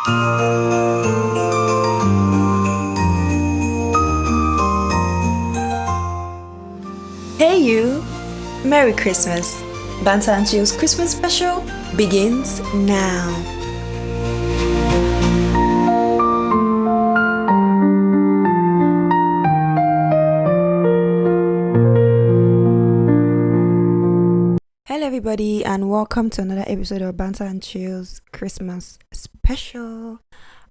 Hey you! Merry Christmas! Banter and Chill's Christmas special begins now. Hello everybody and welcome to another episode of Banter and Chill's Christmas special.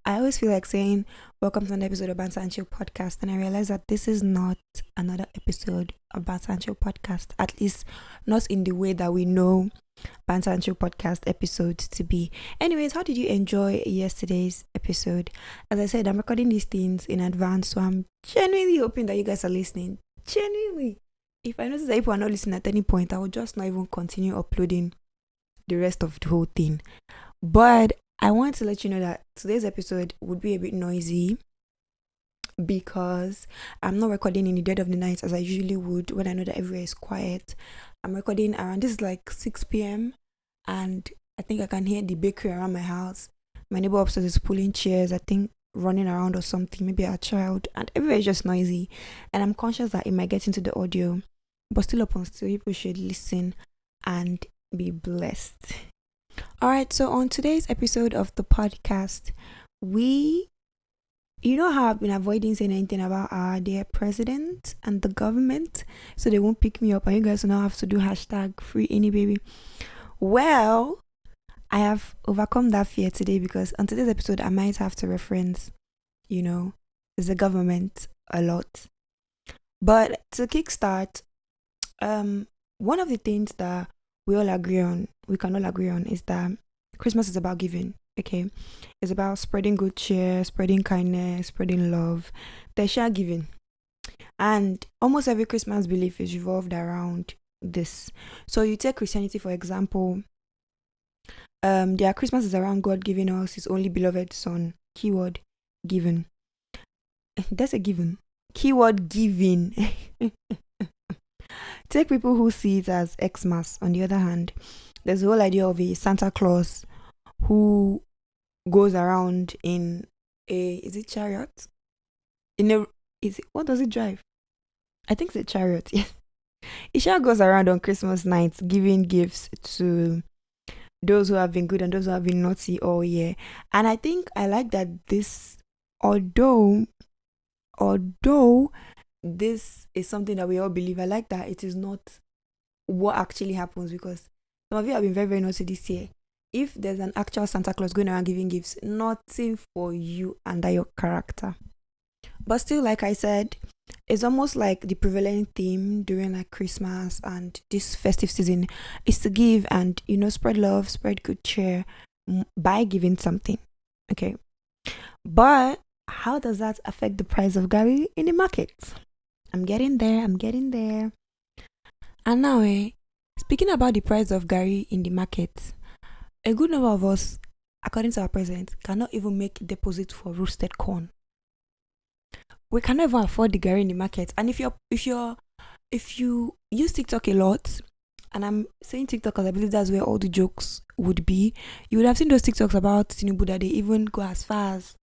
I always feel like saying welcome to another episode of Banter and Chill podcast, and I realize that this is not another episode of Banter and Chill podcast, at least not in the way that we know Banter and Chill podcast episodes to be. Anyways, how did you enjoy yesterday's episode? As I said, I'm recording these things in advance, so I'm genuinely hoping that you guys are listening. Genuinely. If I notice that people are not listening at any point, I will just not even continue uploading the rest of the whole thing. But I want to let you know that today's episode would be a bit noisy because I'm not recording in the dead of the night as I usually would when I know that everywhere is quiet. I'm recording around, this is like 6 p.m. and I think I can hear the bakery around my house. My neighbor upstairs is pulling chairs, I think running around or something, maybe a child, and everywhere is just noisy. And I'm conscious that it might get into the audio, but still upon still, people should listen and be blessed. Alright, so on today's episode of the podcast, you know how I've been avoiding saying anything about our dear president and the government, so they won't pick me up and you guys will now have to do hashtag free any baby. Well, I have overcome that fear today because on today's episode, I might have to reference, the government a lot. But to kickstart, one of the things that we can all agree on is that Christmas is about giving, okay? It's about spreading good cheer, spreading kindness, spreading love. There's share giving. And almost every Christmas belief is revolved around this. So you take Christianity, for example, their Christmas is around God giving us his only beloved son. Keyword, given. That's a given. Keyword, giving. Take people who see it as Xmas. On the other hand, there's the whole idea of a Santa Claus who goes around in is it chariot? What does it drive? I think it's a chariot, yes. It sure goes around on Christmas night giving gifts to those who have been good and those who have been naughty all year. And I think I like that this, although this is something that we all believe, I like that it is not what actually happens, because some of you have been very, very naughty this year. If there's an actual Santa Claus going around giving gifts, nothing for you under your character. But still, like I said, it's almost like the prevalent theme during like Christmas and this festive season is to give and, spread love, spread good cheer by giving something. Okay. But how does that affect the price of Gary in the market? I'm getting there. And now, speaking about the price of Gary in the market, a good number of us, according to our president, cannot even make deposit for roasted corn. We cannot even afford the Gary in the market. And if you use TikTok a lot, and I'm saying TikTok because I believe that's where all the jokes would be, you would have seen those TikToks about Tinubu that they even go as far as,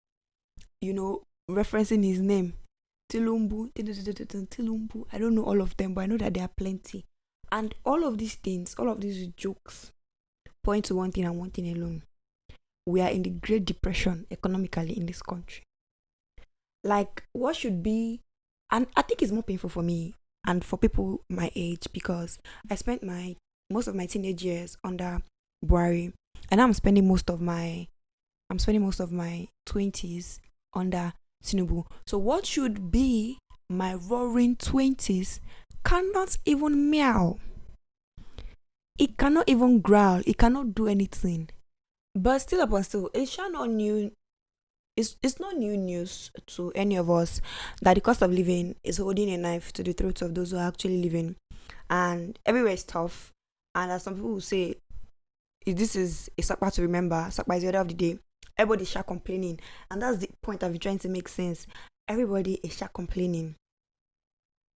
referencing his name. Tilumbu. I don't know all of them, but I know that there are plenty. And all of these things, all of these jokes point to one thing and one thing alone. We are in the Great Depression economically in this country. Like, what should be, and I think it's more painful for me and for people my age, because I spent most of my teenage years under Buhari, and I'm spending most of my 20s under Tinubu. So what should be my roaring 20s cannot even meow. It cannot even growl. It cannot do anything. But still, it's not new. It's not new news to any of us that the cost of living is holding a knife to the throats of those who are actually living, and everywhere is tough. And as some people will say, this is a Sakpa to remember. Sakpa is the order of the day. Everybody is complaining, and that's the point I've been trying to make sense. Everybody is complaining.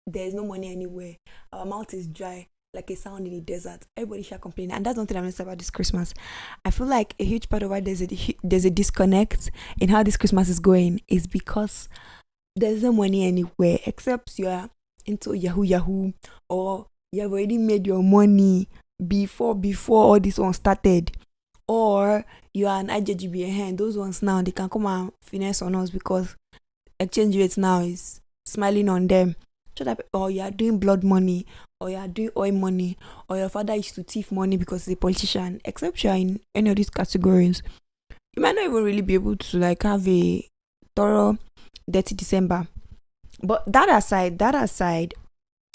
There is no money anywhere. Our mouth is dry. like a sound in the desert. Everybody shall complain, and that's one thing I'm about this Christmas. I feel like a huge part of why there's a disconnect in how this Christmas is going is because there's no money anywhere except you're into Yahoo, or you've already made your money before all this one started, or you are an IJGB hand. Those ones now they can come and finesse on us because exchange rates now is smiling on them. Or you are doing blood money, or you are doing oil money, or your father used to thief money because he's a politician. Except you are in any of these categories, you might not even really be able to like have a thorough dirty December. But that aside,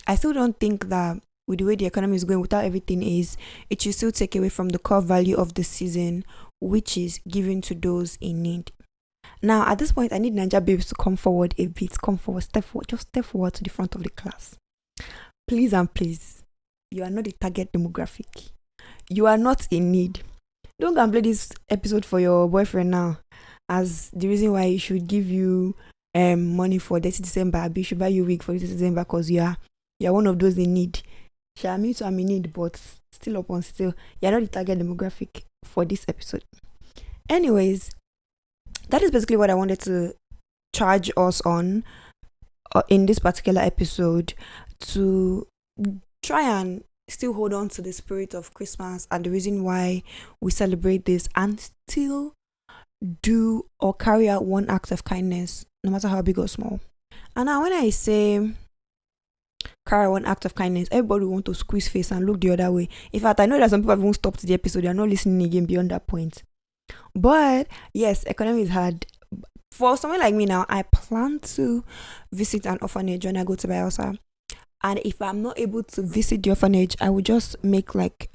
I still don't think that with the way the economy is going, without everything is, it should still take away from the core value of the season, which is giving to those in need. Now, at this point, I need Ninja babes to come forward a bit. Come forward, step forward, just step forward to the front of the class. Please and please, you are not the target demographic. You are not in need. Don't go and play this episode for your boyfriend now as the reason why he should give you money for this December. He should buy you a wig for this December because you're one of those in need. Me too, I'm in need, but still, you're not the target demographic for this episode. Anyways, that is basically what I wanted to charge us on in this particular episode, to try and still hold on to the spirit of Christmas and the reason why we celebrate this, and still do or carry out one act of kindness, no matter how big or small. And now when I say carry one act of kindness, everybody will want to squeeze face and look the other way. In fact, I know that some people have even stopped the episode. They are not listening again beyond that point. But yes, economy is hard. For someone like me now, I plan to visit an orphanage when I go to Bayelsa. And if I'm not able to visit the orphanage, I will just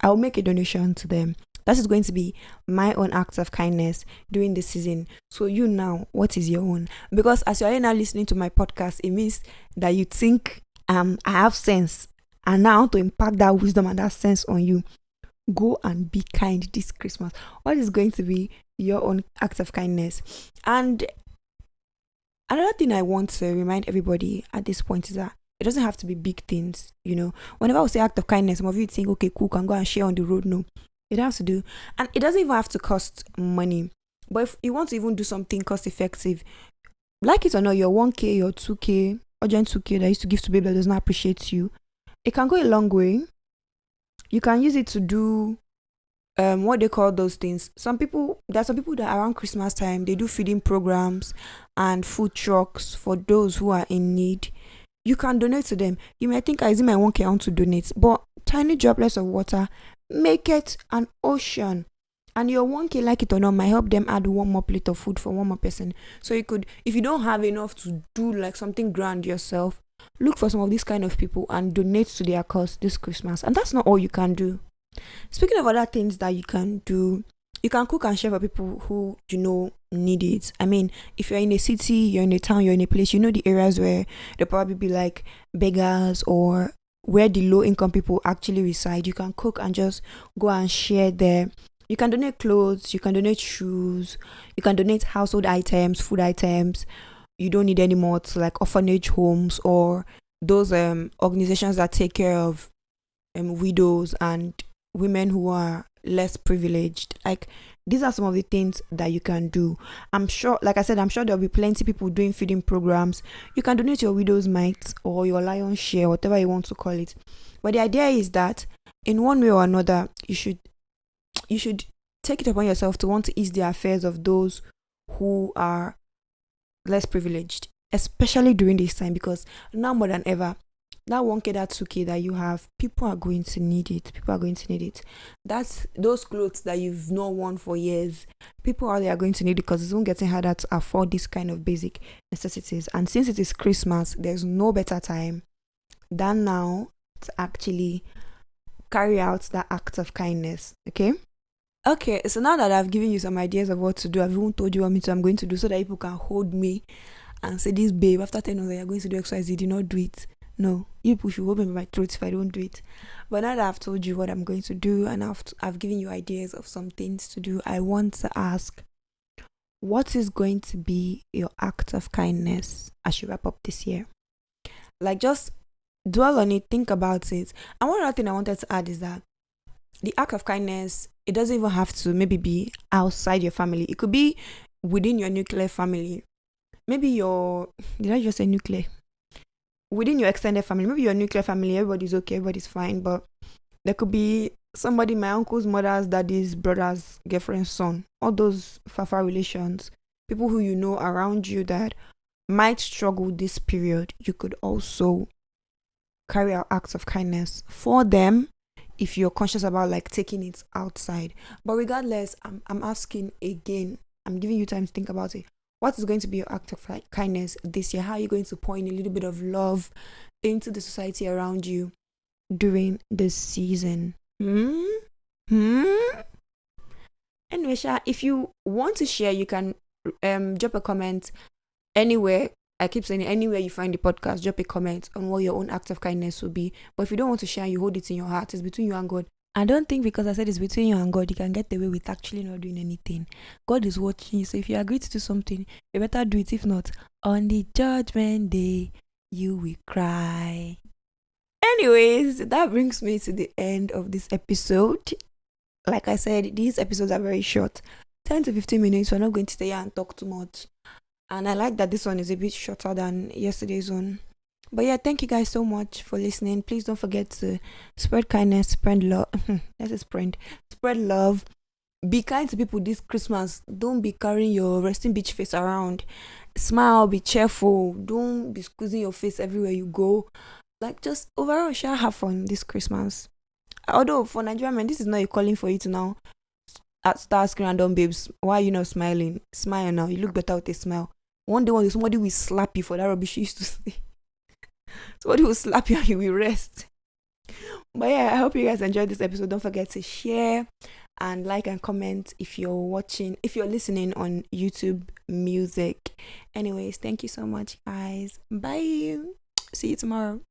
I'll make a donation to them. That is going to be my own act of kindness during the season. So you now, what is your own? Because as you're now listening to my podcast, it means that you think I have sense, and now to impact that wisdom and that sense on you. Go and be kind this Christmas. What is going to be your own act of kindness? And another thing I want to remind everybody at this point is that it doesn't have to be big things, Whenever I say act of kindness, some of you think, okay, cool, can go and share on the road. No, it has to do, and it doesn't even have to cost money. But if you want to even do something cost effective, like it or not, your 1K, your 2K, urgent 2K that used to give to baby that does not appreciate you, it can go a long way. You can use it to do what they call those things. There are some people that around Christmas time, they do feeding programs and food trucks for those who are in need. You can donate to them. You may think, I see my 1K, I want to donate, but tiny droplets of water make it an ocean. And your 1K, like it or not, might help them add one more plate of food for one more person. So you could, if you don't have enough to do like something grand yourself, look for some of these kind of people and donate to their cause this Christmas. And that's not all you can do. Speaking of other things that you can do, you can cook and share for people who need it. I mean, if you're in a city, you're in a town, you're in a place, the areas where there'll probably be like beggars or where the low income people actually reside. You can cook and just go and share there. You can donate clothes, you can donate shoes, you can donate household items, food items. You don't need any more to like orphanage homes or those organizations that take care of widows and women who are less privileged. Like, these are some of the things that you can do. I'm sure there'll be plenty of people doing feeding programs. You can donate your widow's mite or your lion's share, whatever you want to call it. But the idea is that in one way or another, you should take it upon yourself to want to ease the affairs of those who are less privileged, especially during this time, because now more than ever, that 1K, that 2K that you have, people are going to need it. That's those clothes that you've not worn for years. People out there are going to need it because it's not getting harder to afford this kind of basic necessities. And since it is Christmas, there's no better time than now to actually carry out that act of kindness. Okay, so now that I've given you some ideas of what to do, I've even told you what I'm going to do so that people can hold me and say, this babe, after 10 years, you're going to do XYZ, did not do it. No, you people should hold me by my throat if I don't do it. But now that I've told you what I'm going to do and I've given you ideas of some things to do, I want to ask, what is going to be your act of kindness as you wrap up this year? Like, just dwell on it, think about it. And one other thing I wanted to add is that the act of kindness, it doesn't even have to maybe be outside your family. It could be within your nuclear family. Maybe your, did I just say nuclear? Within your extended family, maybe your nuclear family, everybody's okay, everybody's fine, but there could be somebody, my uncle's mother's, daddy's, brother's, girlfriend's son, all those far relations, people who you know around you that might struggle this period. You could also carry out acts of kindness for them if you're conscious about like taking it outside. But regardless, I'm asking again, I'm giving you time to think about it. What is going to be your act of kindness this year? How are you going to pour in a little bit of love into the society around you during this season? Anyway, if you want to share, you can drop a comment anywhere. I keep saying anywhere you find the podcast, drop a comment on what your own act of kindness will be. But if you don't want to share, you hold it in your heart. It's between you and God. I don't think because I said it's between you and God, you can get away with actually not doing anything. God is watching you. So if you agree to do something, you better do it. If not, on the judgment day, you will cry. Anyways, that brings me to the end of this episode. Like I said, these episodes are very short. 10 to 15 minutes. We're not going to stay here and talk too much. And I like that this one is a bit shorter than yesterday's one. But yeah, thank you guys so much for listening. Please don't forget to spread kindness, spread love. Spread love. Be kind to people this Christmas. Don't be carrying your resting bitch face around. Smile, be cheerful. Don't be squeezing your face everywhere you go. Like, just overall, have fun this Christmas. Although for Nigerian men, this is not a calling for you to now start asking random babes, why are you not smiling? Smile now. You look better with a smile. One day, somebody will slap you for that rubbish you used to say. Somebody will slap you and you will rest. But yeah, I hope you guys enjoyed this episode. Don't forget to share and like and comment if you're listening on YouTube Music. Anyways, thank you so much, guys. Bye. See you tomorrow.